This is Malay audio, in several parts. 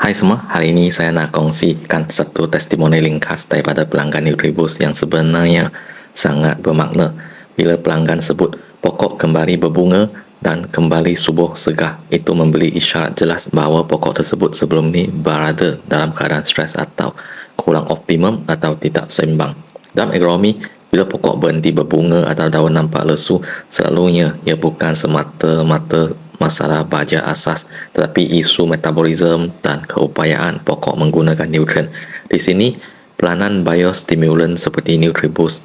Hai semua, hari ini saya nak kongsikan satu testimoni ringkas daripada pelanggan Nutribus yang sebenarnya sangat bermakna. Bila pelanggan sebut pokok kembali berbunga dan kembali subuh segar, itu memberi isyarat jelas bahawa pokok tersebut sebelum ni berada dalam keadaan stres atau kurang optimum atau tidak seimbang. Dalam agronomi, bila pokok berhenti berbunga atau daun nampak lesu, selalunya ia bukan semata-mata masalah baja asas, tetapi isu metabolisme dan keupayaan pokok menggunakan nutrien. Di sini, peranan biostimulan seperti Nutribus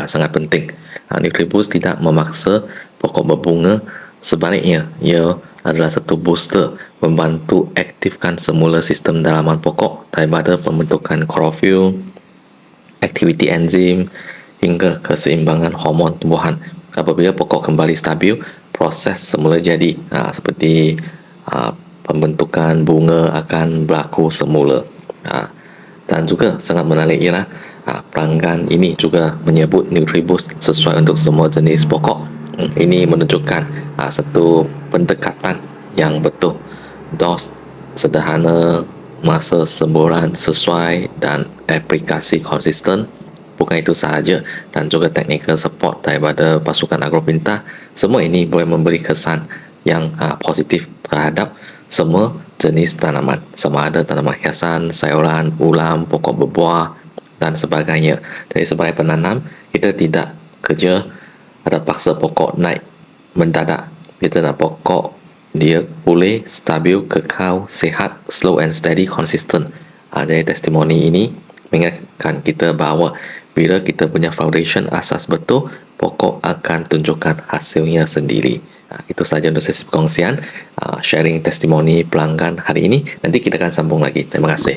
sangat penting. Nutribus tidak memaksa pokok berbunga, sebaliknya ia adalah satu booster membantu aktifkan semula sistem dalaman pokok daripada pembentukan klorofil, aktiviti enzim hingga keseimbangan hormon tumbuhan. Apabila pokok kembali stabil, proses semula jadi seperti pembentukan bunga akan berlaku semula. Dan juga sangat menarik ialah pelanggan ini juga menyebut Nutribus sesuai untuk semua jenis pokok. Ini menunjukkan satu pendekatan yang betul, dos sederhana, masa semburan sesuai dan aplikasi konsisten. Bukan itu sahaja, dan juga technical support daripada pasukan Agropintar. Semua ini boleh memberi kesan yang positif terhadap semua jenis tanaman, sama ada tanaman hiasan, sayuran, ulam, pokok berbuah dan sebagainya. Jadi sebagai penanam, kita tidak kerja atau paksa pokok naik mendadak. Kita nak pokok dia boleh stabil, kekal, sihat, slow and steady, consistent. Jadi testimoni ini mengingatkan kita bahawa bila kita punya foundation asas betul, pokok akan tunjukkan hasilnya sendiri. Itu sahaja untuk sesi perkongsian sharing testimoni pelanggan hari ini. Nanti kita akan sambung lagi. Terima kasih.